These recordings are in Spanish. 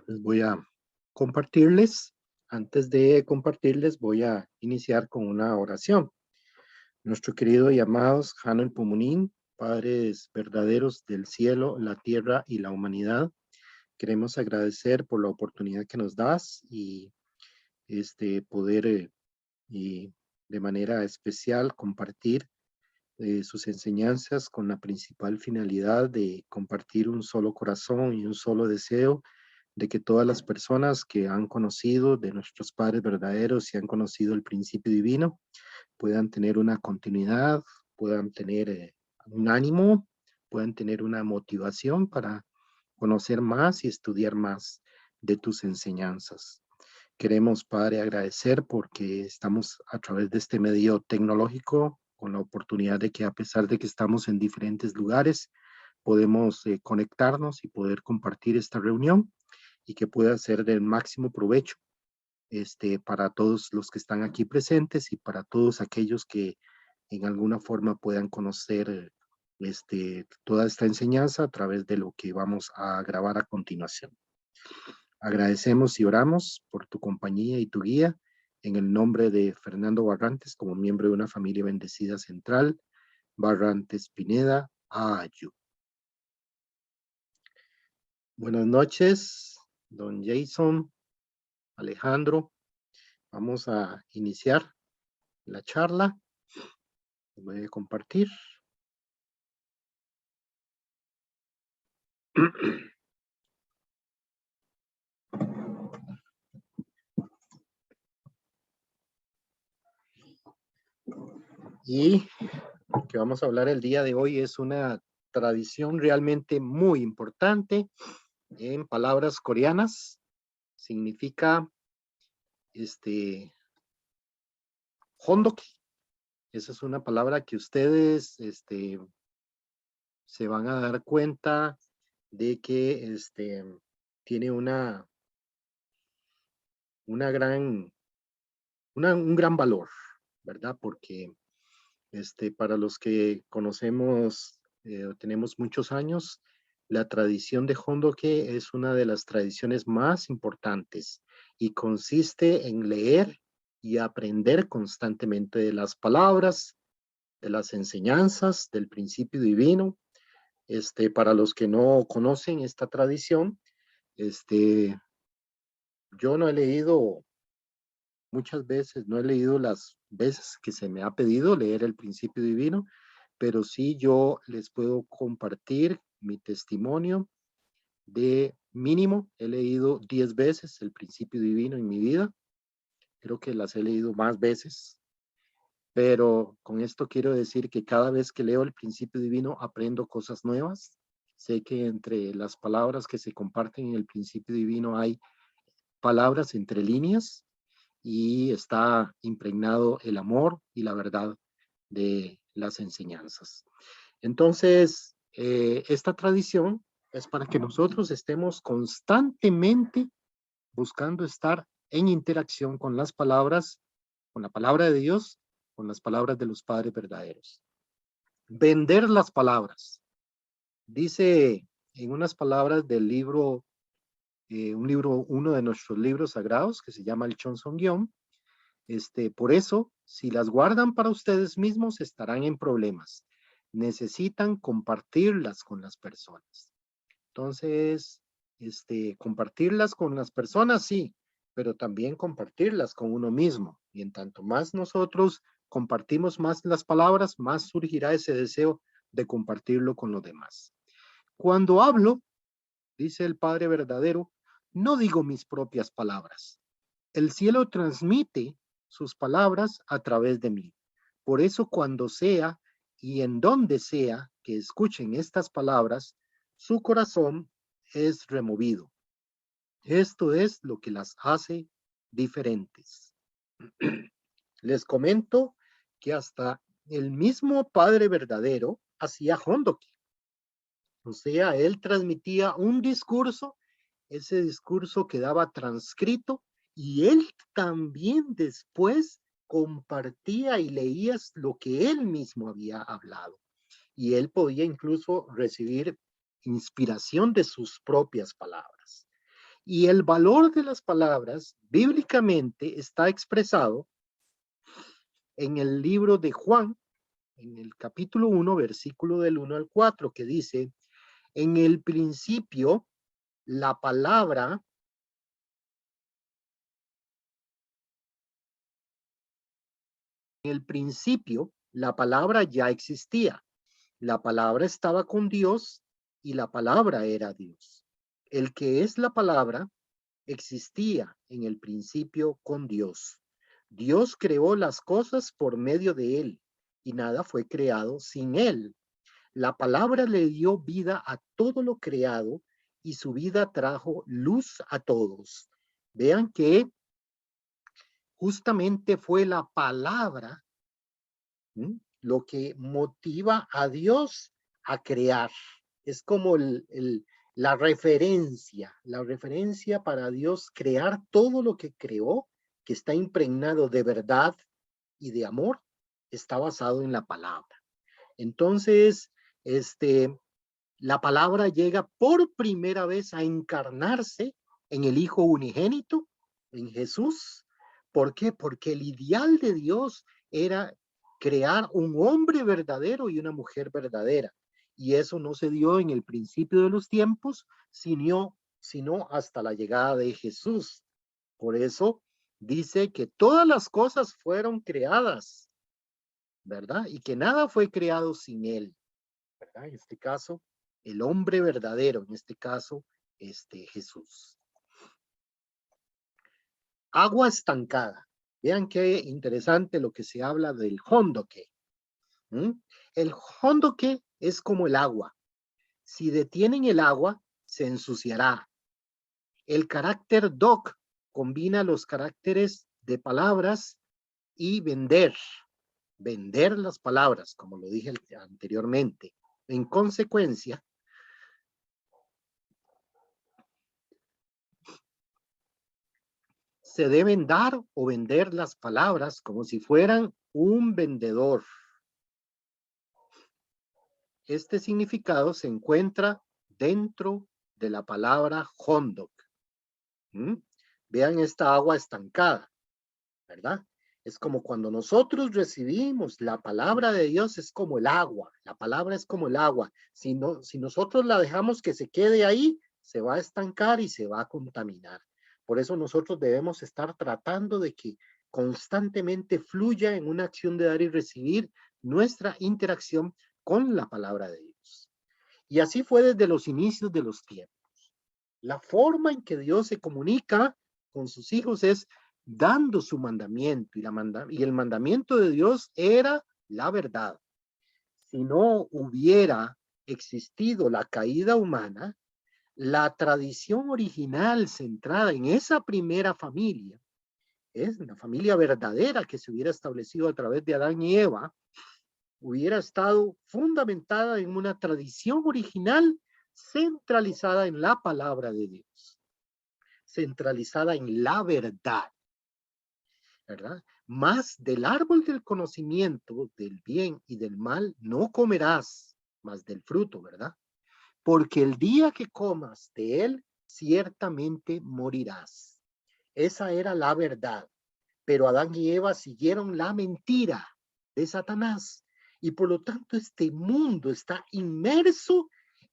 Les voy a compartirles. Antes de compartirles, voy a iniciar con una oración. Nuestro querido y amados Hanuel Pumunín, Padres verdaderos del cielo, la tierra y la humanidad, queremos agradecer por la oportunidad que nos das y poder y de manera especial compartir sus enseñanzas con la principal finalidad de compartir un solo corazón y un solo deseo de que todas las personas que han conocido de nuestros padres verdaderos y han conocido el principio divino puedan tener una continuidad, puedan tener un ánimo, puedan tener una motivación para conocer más y estudiar más de tus enseñanzas. Queremos, Padre, agradecer porque estamos a través de este medio tecnológico con la oportunidad de que a pesar de que estamos en diferentes lugares, podemos conectarnos y poder compartir esta reunión y que pueda ser del máximo provecho para todos los que están aquí presentes y para todos aquellos que en alguna forma puedan conocer toda esta enseñanza a través de lo que vamos a grabar a continuación. Agradecemos y oramos por tu compañía y tu guía en el nombre de Fernando Barrantes como miembro de una familia bendecida central, Barrantes Pineda, Ayu. Buenas noches, don Jason, Alejandro. Vamos a iniciar la charla. Voy a compartir. Y lo que vamos a hablar el día de hoy es una tradición realmente muy importante. En palabras coreanas, significa hondoki. Esa es una palabra que ustedes se van a dar cuenta de que tiene un gran valor, ¿verdad? Porque para los que conocemos, tenemos muchos años, la tradición de hondoke es una de las tradiciones más importantes y consiste en leer y aprender constantemente de las palabras, de las enseñanzas, del principio divino. Para los que no conocen esta tradición, yo no he leído muchas veces, no he leído las veces que se me ha pedido leer el principio divino, pero sí yo les puedo compartir mi testimonio de mínimo, he leído 10 veces el principio divino en mi vida, creo que las he leído más veces, pero con esto quiero decir que cada vez que leo el principio divino aprendo cosas nuevas. Sé que entre las palabras que se comparten en el principio divino hay palabras entre líneas y está impregnado el amor y la verdad de las enseñanzas. Entonces, esta tradición es para que nosotros estemos constantemente buscando estar en interacción con las palabras, con la palabra de Dios, con las palabras de los padres verdaderos. Vender las palabras. Dice en unas palabras del libro, uno de nuestros libros sagrados que se llama el Chonsongyón, por eso, si las guardan para ustedes mismos, estarán en problemas. Necesitan compartirlas con las personas. Entonces, compartirlas con las personas, sí, pero también compartirlas con uno mismo. Y en tanto más nosotros compartimos más las palabras, más surgirá ese deseo de compartirlo con los demás. Cuando hablo, dice el Padre verdadero, no digo mis propias palabras. El cielo transmite sus palabras a través de mí. Por eso cuando sea y en donde sea que escuchen estas palabras, su corazón es removido. Esto es lo que las hace diferentes. Les comento que hasta el mismo Padre verdadero hacía hondoki. O sea, él transmitía un discurso, ese discurso quedaba transcrito y él también después compartía y leía lo que él mismo había hablado. Y él podía incluso recibir inspiración de sus propias palabras. Y el valor de las palabras bíblicamente está expresado en el libro de Juan, en el capítulo 1, versículo del 1 al 4, que dice, en el principio, la palabra, en el principio, la palabra ya existía. La palabra estaba con Dios y la palabra era Dios. El que es la palabra existía en el principio con Dios. Dios creó las cosas por medio de él y nada fue creado sin él. La palabra le dio vida a todo lo creado y su vida trajo luz a todos. Vean que justamente fue la palabra, lo que motiva a Dios a crear. Es como la referencia para Dios crear todo lo que creó, que está impregnado de verdad y de amor, está basado en la palabra. Entonces, la palabra llega por primera vez a encarnarse en el Hijo unigénito, en Jesús. ¿Por qué? Porque el ideal de Dios era crear un hombre verdadero y una mujer verdadera. Y eso no se dio en el principio de los tiempos, sino hasta la llegada de Jesús. Por eso dice que todas las cosas fueron creadas, ¿verdad? Y que nada fue creado sin él, ¿verdad? En este caso, el hombre verdadero, en este caso, Jesús. Agua estancada. Vean qué interesante lo que se habla del hondoke. El hondoke es como el agua. Si detienen el agua, se ensuciará. El carácter doc combina los caracteres de palabras y vender las palabras, como lo dije anteriormente. En consecuencia, se deben dar o vender las palabras como si fueran un vendedor. Este significado se encuentra dentro de la palabra hondok. Vean esta agua estancada, ¿verdad? Es como cuando nosotros recibimos la palabra de Dios, es como el agua. La palabra es como el agua. Si nosotros la dejamos que se quede ahí, se va a estancar y se va a contaminar. Por eso nosotros debemos estar tratando de que constantemente fluya en una acción de dar y recibir nuestra interacción con la palabra de Dios. Y así fue desde los inicios de los tiempos. La forma en que Dios se comunica con sus hijos es dando su mandamiento, y el mandamiento de Dios era la verdad. Si no hubiera existido la caída humana, la tradición original centrada en esa primera familia, es una familia verdadera que se hubiera establecido a través de Adán y Eva, hubiera estado fundamentada en una tradición original centralizada en la palabra de Dios, centralizada en la verdad, ¿verdad? Más del árbol del conocimiento del bien y del mal no comerás, más del fruto, ¿verdad? Porque el día que comas de él, ciertamente morirás. Esa era la verdad. Pero Adán y Eva siguieron la mentira de Satanás. Y por lo tanto, este mundo está inmerso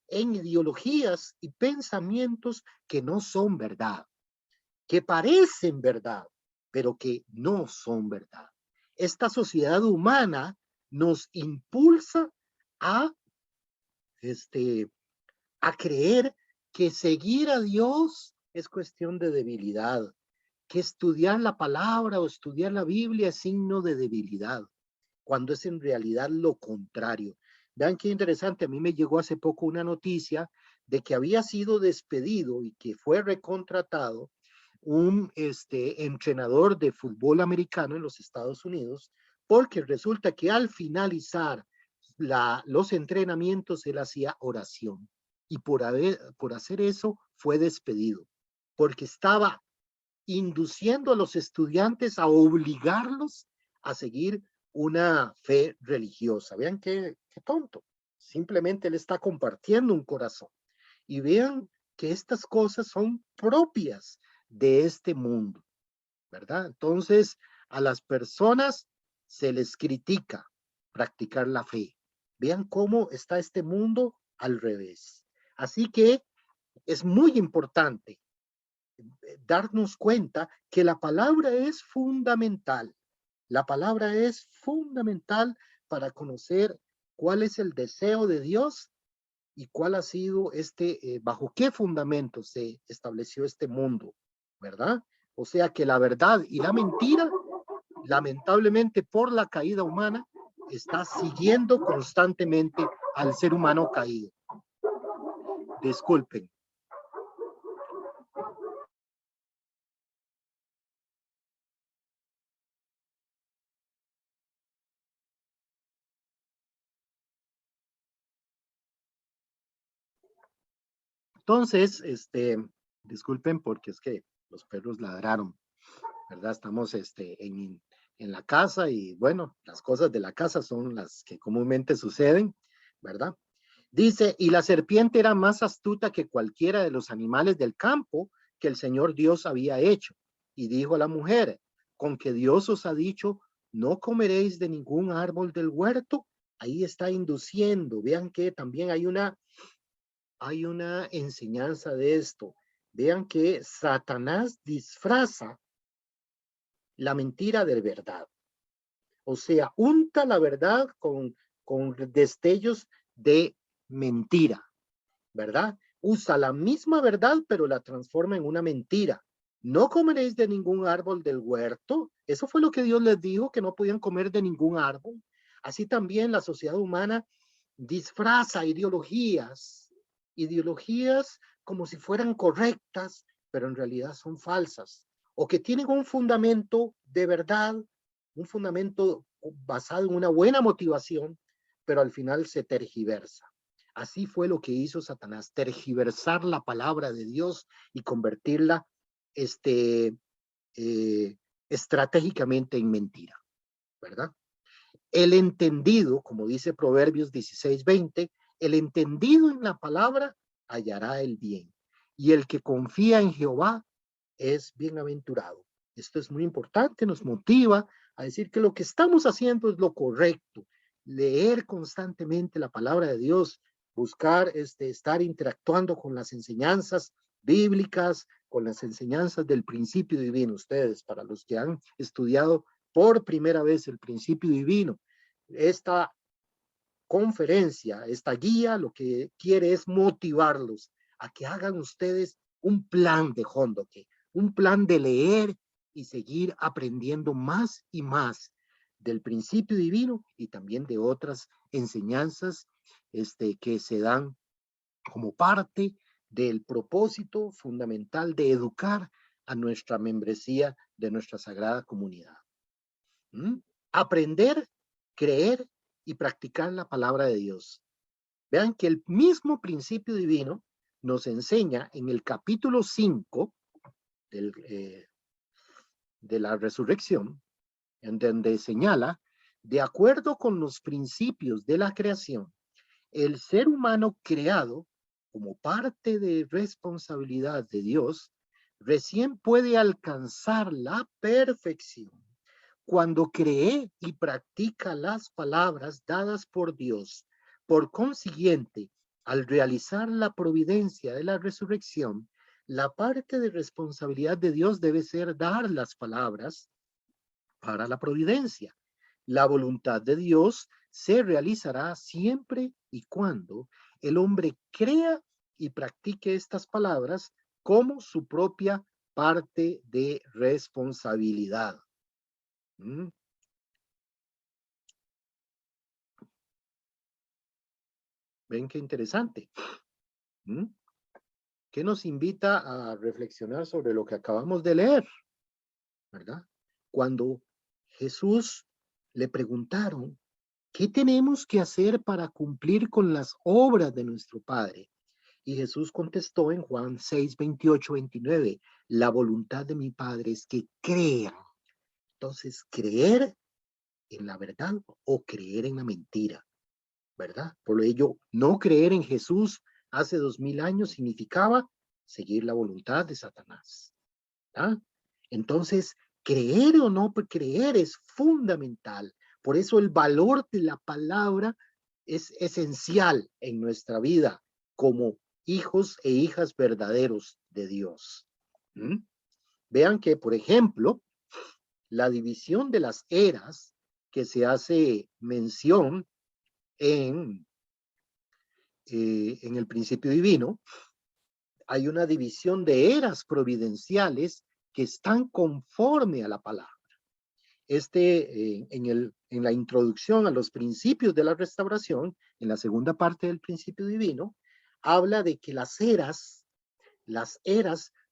en ideologías y pensamientos que no son verdad, que parecen verdad, pero que no son verdad. Esta sociedad humana nos impulsa a, a creer que seguir a Dios es cuestión de debilidad, que estudiar la palabra o estudiar la Biblia es signo de debilidad, cuando es en realidad lo contrario. Vean qué interesante, a mí me llegó hace poco una noticia de que había sido despedido y que fue recontratado un entrenador de fútbol americano en los Estados Unidos, porque resulta que al finalizar los entrenamientos él hacía oración y por hacer eso fue despedido, porque estaba induciendo a los estudiantes a obligarlos a seguir una fe religiosa. Vean qué tonto. Simplemente él está compartiendo un corazón. Y vean que estas cosas son propias de este mundo, ¿verdad? Entonces, a las personas se les critica practicar la fe. Vean cómo está este mundo al revés. Así que es muy importante darnos cuenta que la palabra es fundamental. La palabra es fundamental para conocer cuál es el deseo de Dios y cuál ha sido bajo qué fundamento se estableció este mundo, ¿verdad? O sea que la verdad y la mentira, lamentablemente por la caída humana, está siguiendo constantemente al ser humano caído. Disculpen. Entonces, disculpen porque es que los perros ladraron, ¿verdad? Estamos en la casa y bueno, las cosas de la casa son las que comúnmente suceden, ¿verdad? Dice, y la serpiente era más astuta que cualquiera de los animales del campo que el Señor Dios había hecho. Y dijo a la mujer, con que Dios os ha dicho, no comeréis de ningún árbol del huerto. Ahí está induciendo. Vean que también hay una enseñanza de esto. Vean que Satanás disfraza la mentira de verdad. O sea, unta la verdad con destellos de mentira, ¿verdad? Usa la misma verdad, pero la transforma en una mentira. No comeréis de ningún árbol del huerto. Eso fue lo que Dios les dijo, que no podían comer de ningún árbol. Así también la sociedad humana disfraza ideologías como si fueran correctas, pero en realidad son falsas, o que tienen un fundamento de verdad, un fundamento basado en una buena motivación, pero al final se tergiversa. Así fue lo que hizo Satanás, tergiversar la palabra de Dios y convertirla este, estratégicamente en mentira, ¿verdad? El entendido, como dice Proverbios 16:20, el entendido en la palabra hallará el bien. Y el que confía en Jehová es bienaventurado. Esto es muy importante, nos motiva a decir que lo que estamos haciendo es lo correcto. Leer constantemente la palabra de Dios, buscar estar interactuando con las enseñanzas bíblicas, con las enseñanzas del principio divino. Ustedes, para los que han estudiado por primera vez el principio divino, esta conferencia, esta guía, lo que quiere es motivarlos a que hagan ustedes un plan de Hondoke, un plan de leer y seguir aprendiendo más y más del principio divino y también de otras enseñanzas que se dan como parte del propósito fundamental de educar a nuestra membresía de nuestra sagrada comunidad. ¿Mm? Aprender, creer y practicar la palabra de Dios. Vean que el mismo principio divino nos enseña en el capítulo 5 de la resurrección, en donde señala, de acuerdo con los principios de la creación, el ser humano creado como parte de responsabilidad de Dios, recién puede alcanzar la perfección cuando cree y practica las palabras dadas por Dios. Por consiguiente, al realizar la providencia de la resurrección, la parte de responsabilidad de Dios debe ser dar las palabras para la providencia. La voluntad de Dios se realizará siempre y cuando el hombre crea y practique estas palabras como su propia parte de responsabilidad. ¿Mm? Ven qué interesante. ¿Mm? Que nos invita a reflexionar sobre lo que acabamos de leer, ¿verdad? Cuando Jesús le preguntaron, ¿qué tenemos que hacer para cumplir con las obras de nuestro Padre? Y Jesús contestó en Juan 6, 28, 29, la voluntad de mi Padre es que crean. Entonces, creer en la verdad o creer en la mentira, ¿verdad? Por ello, no creer en Jesús hace 2000 años significaba seguir la voluntad de Satanás. ¿Ah? Entonces, creer o no creer es fundamental. Por eso el valor de la palabra es esencial en nuestra vida como hijos e hijas verdaderos de Dios. ¿Mm? Vean que, por ejemplo, la división de las eras que se hace mención en el principio divino, hay una división de eras providenciales que están conforme a la palabra. En la introducción a los principios de la restauración, en la segunda parte del principio divino, habla de que las eras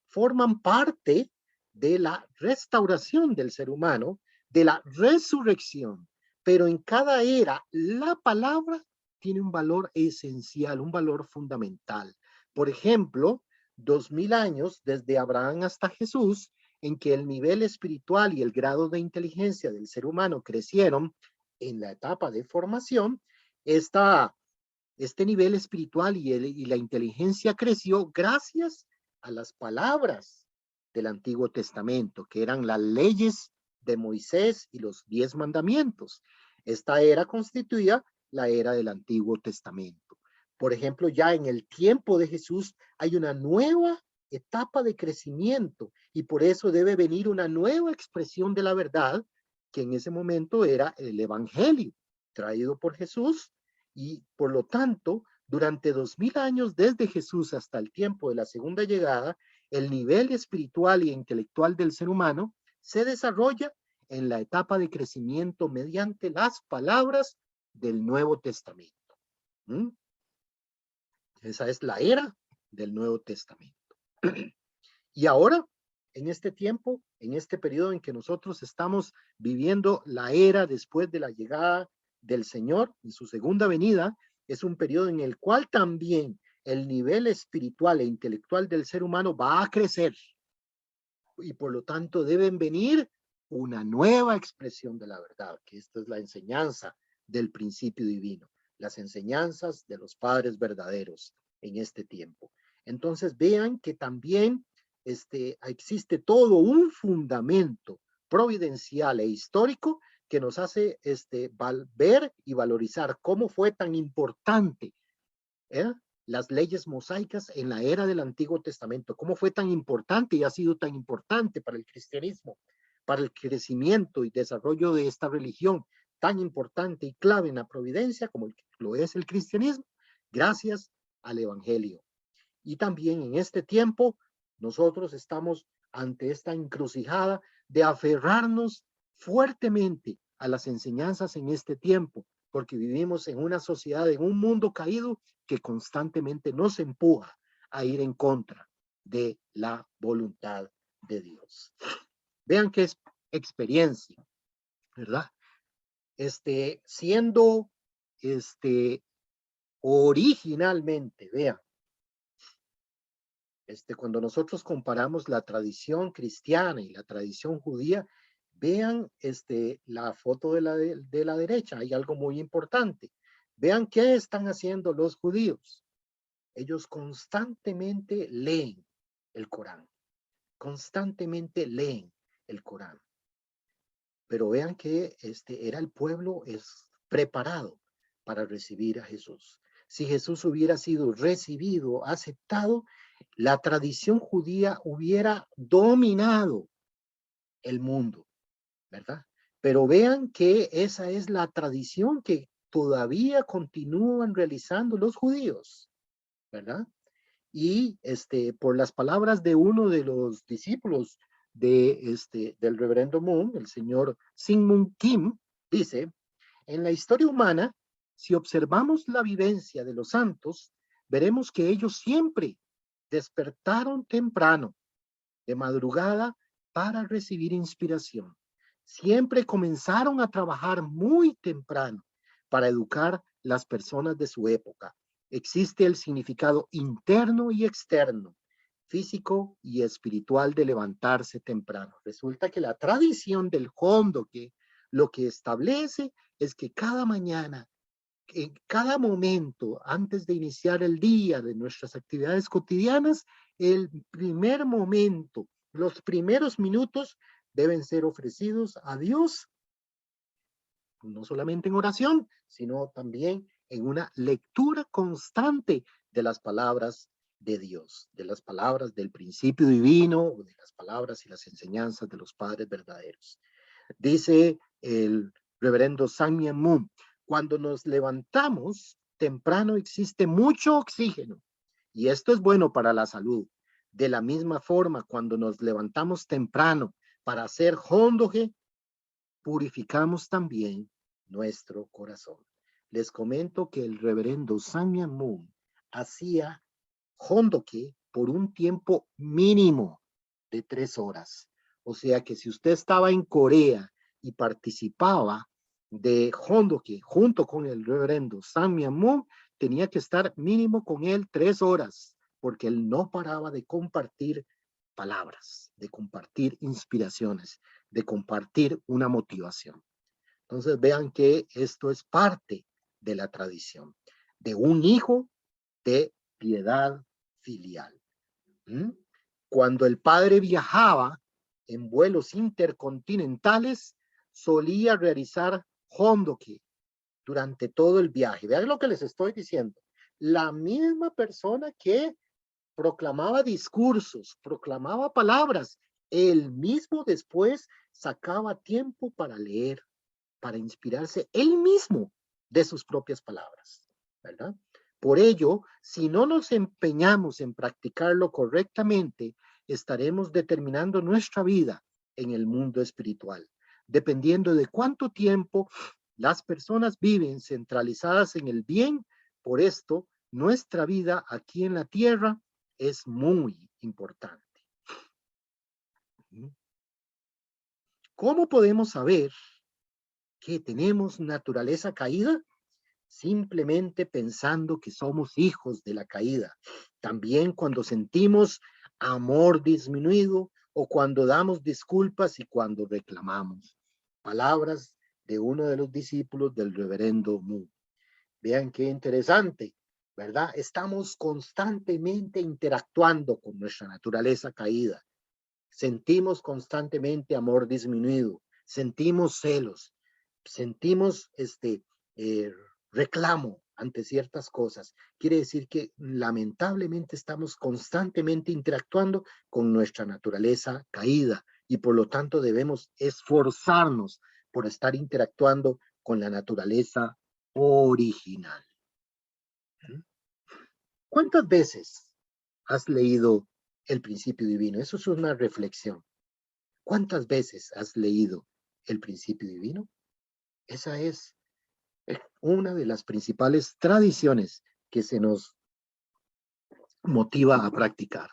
forman parte de la restauración del ser humano, de la resurrección, pero en cada era la palabra tiene un valor esencial, un valor fundamental. Por ejemplo, 2000 años desde Abraham hasta Jesús, en que el nivel espiritual y el grado de inteligencia del ser humano crecieron en la etapa de formación, este nivel espiritual y la inteligencia creció gracias a las palabras del Antiguo Testamento, que eran las leyes de Moisés y los 10 mandamientos. Esta era constituía la era del Antiguo Testamento. Por ejemplo, ya en el tiempo de Jesús hay una nueva etapa de crecimiento y por eso debe venir una nueva expresión de la verdad, que en ese momento era el Evangelio, traído por Jesús, y por lo tanto, durante 2000 años desde Jesús hasta el tiempo de la segunda llegada, el nivel espiritual y intelectual del ser humano se desarrolla en la etapa de crecimiento mediante las palabras del Nuevo Testamento. ¿Mm? Esa es la era del Nuevo Testamento. Y ahora, en este tiempo, en este periodo en que nosotros estamos viviendo la era después de la llegada del Señor en su segunda venida, es un periodo en el cual también el nivel espiritual e intelectual del ser humano va a crecer. Y por lo tanto deben venir una nueva expresión de la verdad, que esta es la enseñanza del principio divino, las enseñanzas de los padres verdaderos en este tiempo. Entonces vean que también existe todo un fundamento providencial e histórico que nos hace ver y valorizar cómo fue tan importante las leyes mosaicas en la era del Antiguo Testamento, cómo fue tan importante y ha sido tan importante para el cristianismo, para el crecimiento y desarrollo de esta religión tan importante y clave en la providencia como lo es el cristianismo, gracias al Evangelio. Y también en este tiempo nosotros estamos ante esta encrucijada de aferrarnos fuertemente a las enseñanzas en este tiempo, porque vivimos en una sociedad, en un mundo caído que constantemente nos empuja a ir en contra de la voluntad de Dios. Vean qué es experiencia, ¿verdad? Siendo originalmente, vean, cuando nosotros comparamos la tradición cristiana y la tradición judía, vean la foto de la derecha, hay algo muy importante. Vean qué están haciendo los judíos. Ellos constantemente leen el Corán, constantemente leen el Corán. Pero vean que era el pueblo preparado para recibir a Jesús. Si Jesús hubiera sido recibido, aceptado, la tradición judía hubiera dominado el mundo, ¿verdad? Pero vean que esa es la tradición que todavía continúan realizando los judíos, ¿verdad? Y por las palabras de uno de los discípulos del reverendo Moon, el señor Sigmund Kim, dice, en la historia humana, si observamos la vivencia de los santos, veremos que ellos siempre despertaron temprano, de madrugada, para recibir inspiración. Siempre comenzaron a trabajar muy temprano para educar las personas de su época. Existe el significado interno y externo, físico y espiritual de levantarse temprano. Resulta que la tradición del Hondo, que lo que establece es que cada mañana en cada momento, antes de iniciar el día de nuestras actividades cotidianas, el primer momento, los primeros minutos deben ser ofrecidos a Dios, no solamente en oración, sino también en una lectura constante de las palabras de Dios, de las palabras del principio divino, de las palabras y las enseñanzas de los padres verdaderos. Dice el reverendo Sammy Moon, cuando nos levantamos temprano existe mucho oxígeno y esto es bueno para la salud. De la misma forma, cuando nos levantamos temprano para hacer hondoge, purificamos también nuestro corazón. Les comento que el reverendo Sammy Moon hacía hondoke por un tiempo mínimo de 3 horas. O sea que si usted estaba en Corea y participaba de hondoke junto con el reverendo Sammy Moon, tenía que estar mínimo con él 3 horas, porque él no paraba de compartir palabras, de compartir inspiraciones, de compartir una motivación. Entonces vean que esto es parte de la tradición, de un hijo de piedad filial. ¿Mm? Cuando el padre viajaba en vuelos intercontinentales, solía realizar hondoke durante todo el viaje. Vean lo que les estoy diciendo. La misma persona que proclamaba discursos, proclamaba palabras, él mismo después sacaba tiempo para leer, para inspirarse él mismo de sus propias palabras, ¿verdad? Por ello, si no nos empeñamos en practicarlo correctamente, estaremos determinando nuestra vida en el mundo espiritual, dependiendo de cuánto tiempo las personas viven centralizadas en el bien. Por esto, nuestra vida aquí en la tierra es muy importante. ¿Cómo podemos saber que tenemos naturaleza caída? Simplemente pensando que somos hijos de la caída. También cuando sentimos amor disminuido o cuando damos disculpas y cuando reclamamos. Palabras de uno de los discípulos del reverendo Mu. Vean qué interesante, ¿verdad? Estamos constantemente interactuando con nuestra naturaleza caída. Sentimos constantemente amor disminuido, sentimos celos, sentimos eh, reclamo ante ciertas cosas. Quiere decir que lamentablemente estamos constantemente interactuando con nuestra naturaleza caída y por lo tanto debemos esforzarnos por estar interactuando con la naturaleza original. ¿Cuántas veces has leído el principio divino? Eso es una reflexión. ¿Cuántas veces has leído el principio divino? Esa es una de las principales tradiciones que se nos motiva a practicar.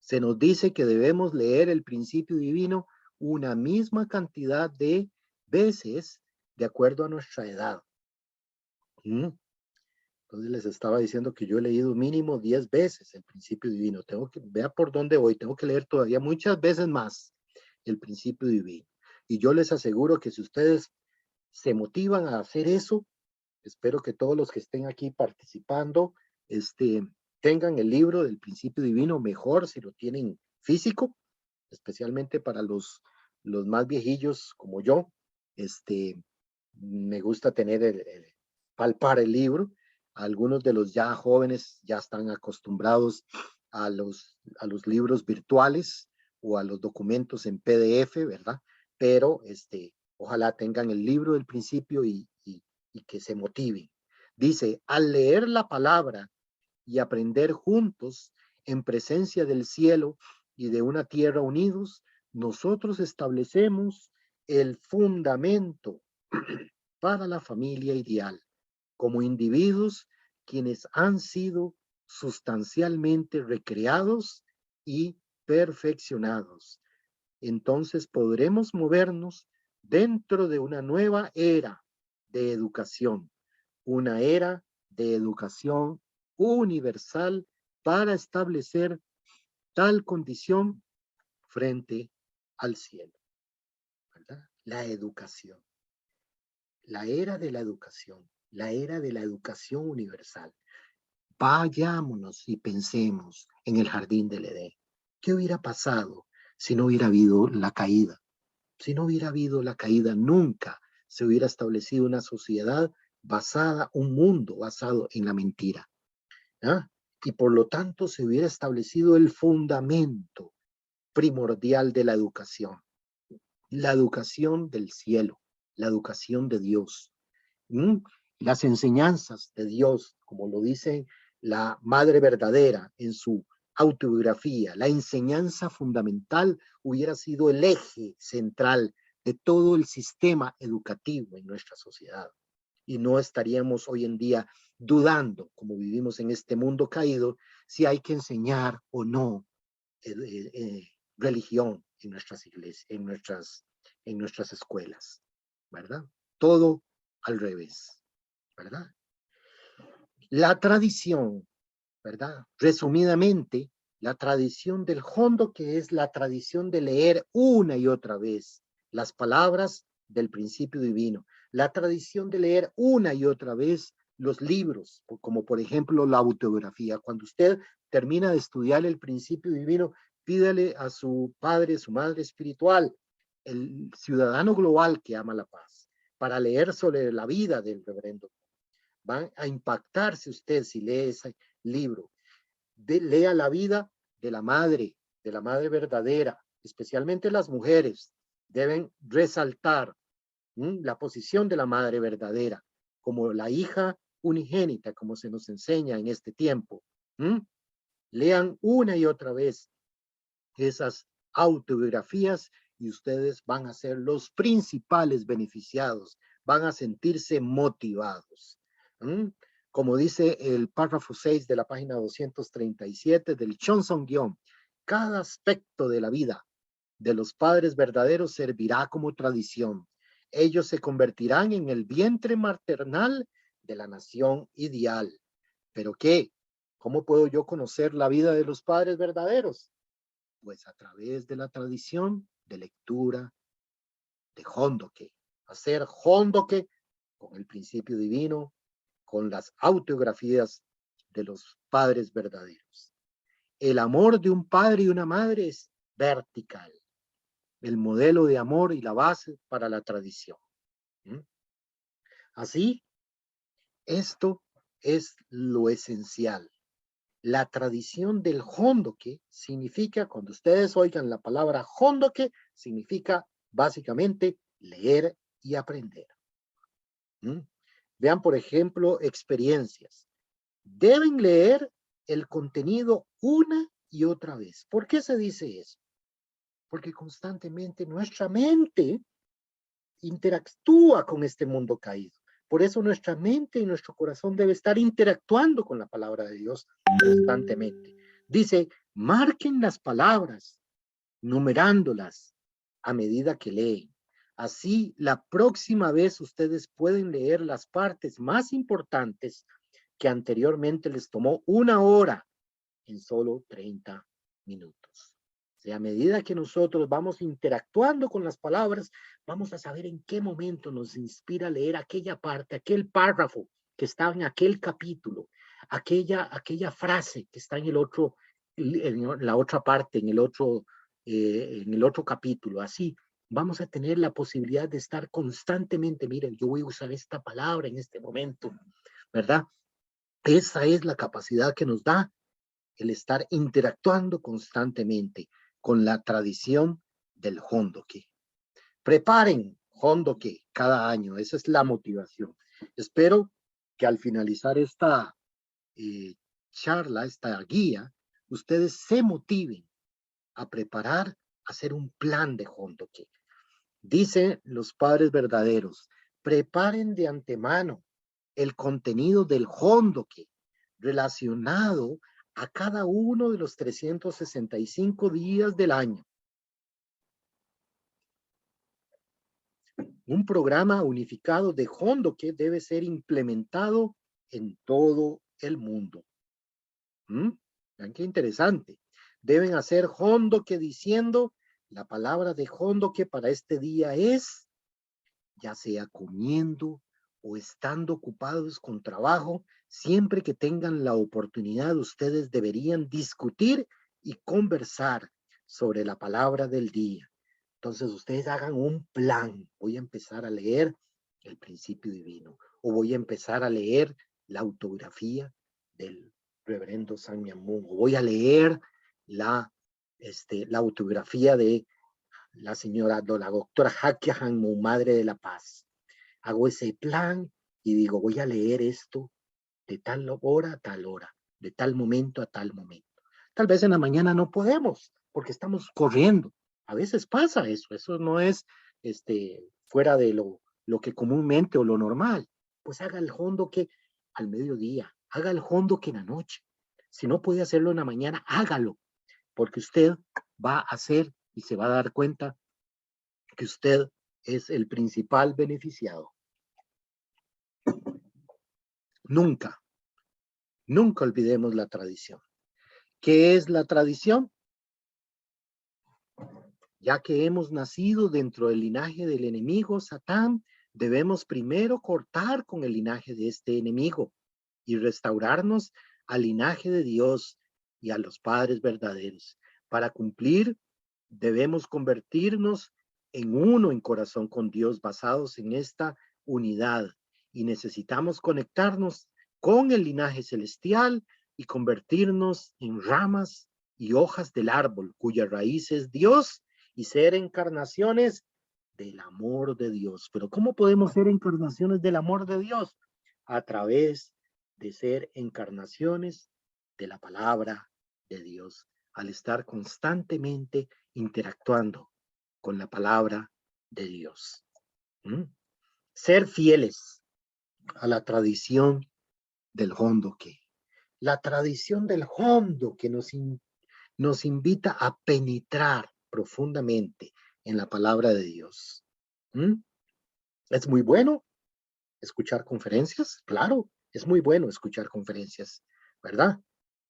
Se nos dice que debemos leer el principio divino una misma cantidad de veces de acuerdo a nuestra edad. Entonces les estaba diciendo que yo he leído mínimo 10 veces el principio divino. Vea por dónde voy, tengo que leer todavía muchas veces más el principio divino. Y yo les aseguro que si ustedes se motivan a hacer eso, espero que todos los que estén aquí participando tengan el libro del principio divino, mejor si lo tienen físico, especialmente para los más viejillos como yo. Me gusta palpar el libro. Algunos de los ya jóvenes ya están acostumbrados a los libros virtuales o a los documentos en PDF, ¿verdad? Pero ojalá tengan el libro del principio y que se motiven. Dice, al leer la palabra y aprender juntos en presencia del cielo y de una tierra unidos, nosotros establecemos el fundamento para la familia ideal, como individuos quienes han sido sustancialmente recreados y perfeccionados. Entonces podremos movernos dentro de una nueva era de educación, una era de educación universal para establecer tal condición frente al cielo, ¿verdad? La educación, la era de la educación. la era de la educación universal. Vayámonos y pensemos en el jardín del Edén. ¿Qué hubiera pasado si no hubiera habido la caída? Si no hubiera habido la caída, nunca se hubiera establecido una sociedad basada, un mundo basado en la mentira. ¿Ah? Y por lo tanto se hubiera establecido el fundamento primordial de la educación del cielo, la educación de Dios. ¿Mm? Las enseñanzas de Dios, como lo dice la Madre Verdadera en su autobiografía, la enseñanza fundamental hubiera sido el eje central de todo el sistema educativo en nuestra sociedad. Y no estaríamos hoy en día dudando, como vivimos en este mundo caído, si hay que enseñar o no religión en nuestras iglesias, en nuestras escuelas, ¿verdad? Todo al revés, ¿verdad? La tradición, ¿verdad? Resumidamente, la tradición del hondo, que es la tradición de leer una y otra vez las palabras del principio divino, la tradición de leer una y otra vez los libros, como por ejemplo la autobiografía. Cuando usted termina de estudiar el principio divino, pídale a su padre, su madre espiritual, el ciudadano global que ama la paz, para leer sobre la vida del reverendo. Van a impactarse usted si lee ese libro. Lea la vida de la madre verdadera, especialmente las mujeres deben resaltar la posición de la madre verdadera como la hija unigénita, como se nos enseña en este tiempo. Lean una y otra vez esas autobiografías y ustedes van a ser los principales beneficiados, van a sentirse motivados. Como dice el párrafo 6 de la página 237 del Johnson-Guión, cada aspecto de la vida de los padres verdaderos servirá como tradición. Ellos se convertirán en el vientre maternal de la nación ideal. ¿Pero qué? ¿Cómo puedo yo conocer la vida de los padres verdaderos? Pues a través de la tradición de lectura de Hondoke. Hacer Hondoke con el principio divino, con las autobiografías de los padres verdaderos. El amor de un padre y una madre es vertical, el modelo de amor y la base para la tradición. Así, esto es lo esencial. La tradición del Hondoke significa, cuando ustedes oigan la palabra Hondoke, significa básicamente leer y aprender. Vean, por ejemplo, experiencias. Deben leer el contenido una y otra vez. ¿Por qué se dice eso? Porque constantemente nuestra mente interactúa con este mundo caído. Por eso nuestra mente y nuestro corazón debe estar interactuando con la palabra de Dios constantemente. Dice, marquen las palabras, numerándolas a medida que leen. Así, la próxima vez ustedes pueden leer las partes más importantes que anteriormente les tomó 1 hora en solo 30 minutos. O sea, a medida que nosotros vamos interactuando con las palabras, vamos a saber en qué momento nos inspira leer aquella parte, aquel párrafo que está en aquel capítulo, aquella frase que está en el otro, en la otra parte, en el otro capítulo. Así vamos a tener la posibilidad de estar constantemente, miren, yo voy a usar esta palabra en este momento, ¿verdad? Esa es la capacidad que nos da el estar interactuando constantemente con la tradición del Hondoke. Preparen Hondoke cada año, esa es la motivación. Espero que al finalizar esta charla, esta guía, ustedes se motiven a preparar, a hacer un plan de Hondoke. Dicen los padres verdaderos, preparen de antemano el contenido del Hondoke relacionado a cada uno de los 365 días del año. Un programa unificado de Hondoke debe ser implementado en todo el mundo. Vean qué interesante. Deben hacer Hondoke diciendo, la palabra de Hondoke para este día es, ya sea comiendo o estando ocupados con trabajo, siempre que tengan la oportunidad, ustedes deberían discutir y conversar sobre la palabra del día. Entonces, ustedes hagan un plan. Voy a empezar a leer el principio divino, o voy a empezar a leer la autografía del reverendo San Miamón, o voy a leer la, la autografía de la señora, la doctora Hakia Hanmu, Madre de la Paz. Hago ese plan y digo, voy a leer esto de tal hora a tal hora, de tal momento a tal momento. Tal vez en la mañana no podemos, porque estamos corriendo. A veces pasa eso no es fuera de lo que comúnmente o lo normal. Pues haga el hondo que al mediodía, haga el hondo que en la noche. Si no puede hacerlo en la mañana, hágalo, porque usted va a hacer y se va a dar cuenta que usted es el principal beneficiado. Nunca, nunca olvidemos la tradición. ¿Qué es la tradición? Ya que hemos nacido dentro del linaje del enemigo, Satán, debemos primero cortar con el linaje de este enemigo y restaurarnos al linaje de Dios y a los padres verdaderos. Para cumplir, debemos convertirnos en uno en corazón con Dios, basados en esta unidad. Y necesitamos conectarnos con el linaje celestial y convertirnos en ramas y hojas del árbol, cuya raíz es Dios, y ser encarnaciones del amor de Dios. Pero ¿cómo podemos ser encarnaciones del amor de Dios? A través de ser encarnaciones de la palabra de Dios, al estar constantemente interactuando con la palabra de Dios. Ser fieles a la tradición del Hondo que. La tradición del Hondo que nos invita a penetrar profundamente en la palabra de Dios. Es muy bueno escuchar conferencias, claro, es muy bueno escuchar conferencias, ¿verdad?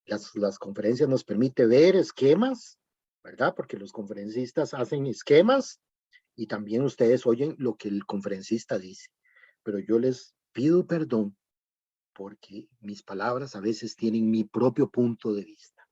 Las conferencias nos permiten ver esquemas, ¿verdad? Porque los conferencistas hacen esquemas y también ustedes oyen lo que el conferencista dice. Pero yo les pido perdón porque mis palabras a veces tienen mi propio punto de vista.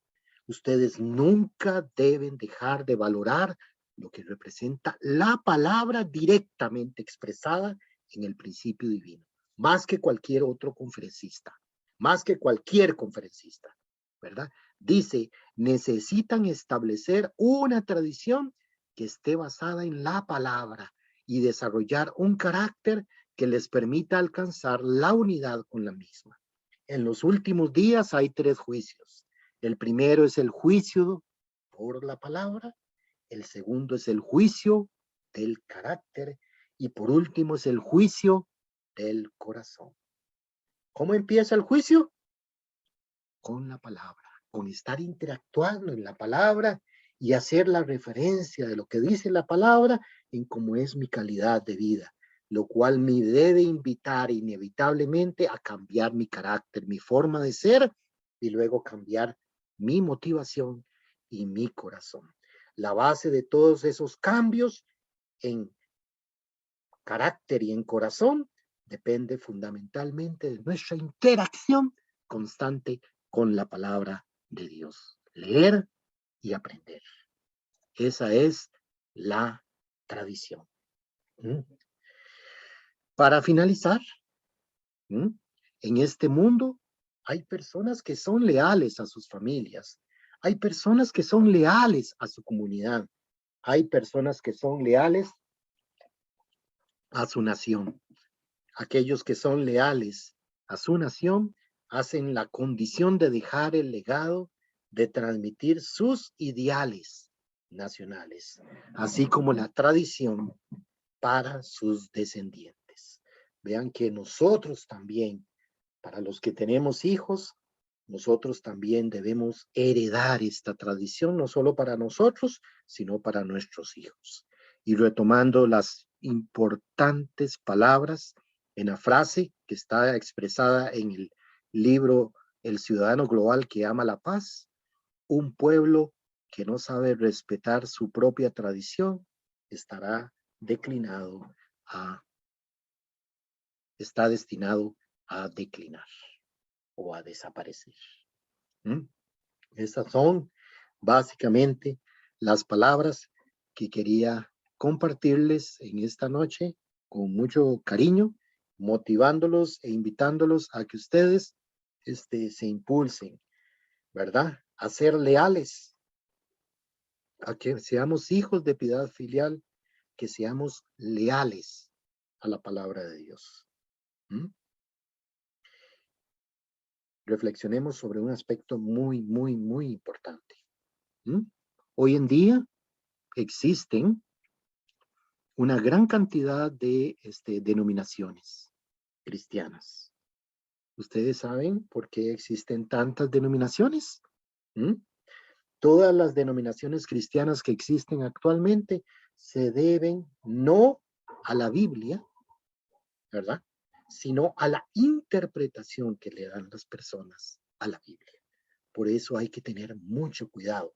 Ustedes nunca deben dejar de valorar lo que representa la palabra directamente expresada en el principio divino, más que cualquier otro conferencista, más que cualquier conferencista, ¿verdad? Dice, necesitan establecer una tradición que esté basada en la palabra y desarrollar un carácter que les permita alcanzar la unidad con la misma. En los últimos días hay 3 juicios. El primero es el juicio por la palabra, el segundo es el juicio del carácter y por último es el juicio del corazón. ¿Cómo empieza el juicio? Con la palabra, con estar interactuando en la palabra y hacer la referencia de lo que dice la palabra en cómo es mi calidad de vida, lo cual me debe invitar inevitablemente a cambiar mi carácter, mi forma de ser y luego cambiar mi motivación y mi corazón. La base de todos esos cambios en carácter y en corazón depende fundamentalmente de nuestra interacción constante con la palabra de Dios. Leer y aprender. Esa es la tradición. Para finalizar, en este mundo hay personas que son leales a sus familias, hay personas que son leales a su comunidad, hay personas que son leales a su nación. Aquellos que son leales a su nación hacen la condición de dejar el legado de transmitir sus ideales nacionales, así como la tradición para sus descendientes. Vean que nosotros también, para los que tenemos hijos, nosotros también debemos heredar esta tradición, no solo para nosotros, sino para nuestros hijos. Y retomando las importantes palabras en la frase que está expresada en el libro El ciudadano global que ama la paz, un pueblo que no sabe respetar su propia tradición estará declinado a está destinado a declinar o a desaparecer. ¿Mm? Estas son básicamente las palabras que quería compartirles en esta noche con mucho cariño, motivándolos e invitándolos a que ustedes se impulsen, ¿verdad? A ser leales, a que seamos hijos de piedad filial, que seamos leales a la palabra de Dios. ¿Mm? Reflexionemos sobre un aspecto muy, muy, muy importante. ¿Mm? Hoy en día existen una gran cantidad de denominaciones cristianas. ¿Ustedes saben por qué existen tantas denominaciones? ¿Mm? Todas las denominaciones cristianas que existen actualmente se deben no a la Biblia, ¿verdad? Sino a la interpretación que le dan las personas a la Biblia. Por eso hay que tener mucho cuidado,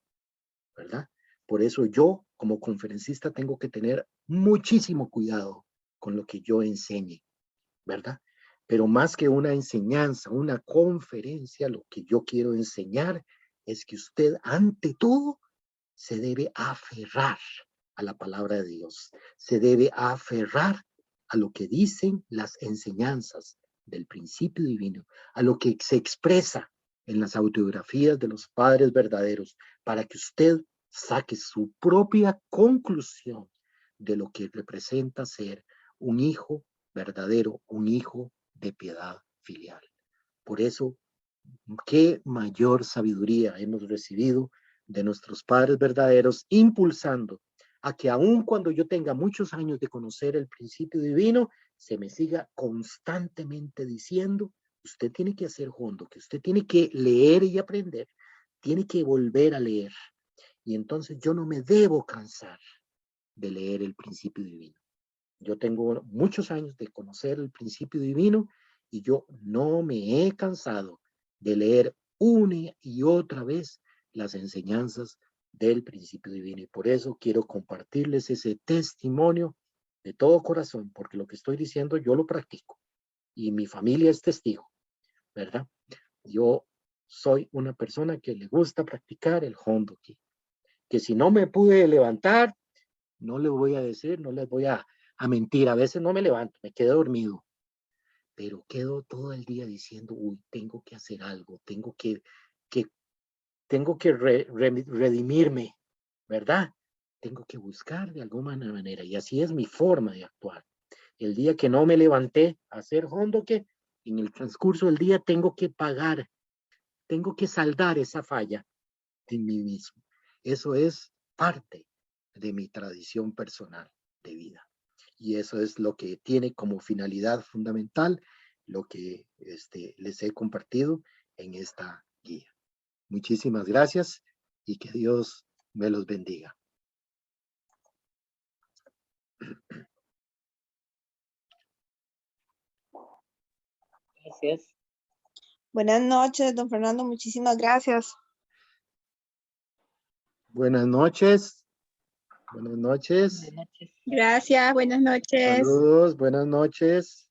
¿verdad? Por eso yo, como conferencista, tengo que tener muchísimo cuidado con lo que yo enseñe, ¿verdad? Pero más que una enseñanza, una conferencia, lo que yo quiero enseñar es que usted, ante todo, se debe aferrar a la palabra de Dios, se debe aferrar a lo que dicen las enseñanzas del principio divino, a lo que se expresa en las autobiografías de los padres verdaderos, para que usted saque su propia conclusión de lo que representa ser un hijo verdadero, un hijo de piedad filial. Por eso, qué mayor sabiduría hemos recibido de nuestros padres verdaderos, impulsando a que aun cuando yo tenga muchos años de conocer el principio divino, se me siga constantemente diciendo, usted tiene que hacer hondo, que usted tiene que leer y aprender, tiene que volver a leer. Y entonces yo no me debo cansar de leer el principio divino. Yo tengo muchos años de conocer el principio divino y yo no me he cansado de leer una y otra vez las enseñanzas del principio divino. Y por eso quiero compartirles ese testimonio de todo corazón, porque lo que estoy diciendo yo lo practico y mi familia es testigo, ¿verdad? Yo soy una persona que le gusta practicar el hondoki, que si no me pude levantar, no les voy a decir, no les voy a mentir. A veces no me levanto, me quedo dormido, pero quedo todo el día diciendo, uy, tengo que hacer algo, que, tengo que redimirme, ¿verdad? Tengo que buscar de alguna manera, y así es mi forma de actuar. El día que no me levanté a hacer hondoke, en el transcurso del día tengo que pagar, tengo que saldar esa falla en mí mismo. Eso es parte de mi tradición personal de vida. Y eso es lo que tiene como finalidad fundamental lo que les he compartido en esta guía. Muchísimas gracias y que Dios me los bendiga. Gracias. Buenas noches, don Fernando. Muchísimas gracias. Buenas noches. Buenas noches. Buenas noches. Gracias, buenas noches. Saludos, buenas noches.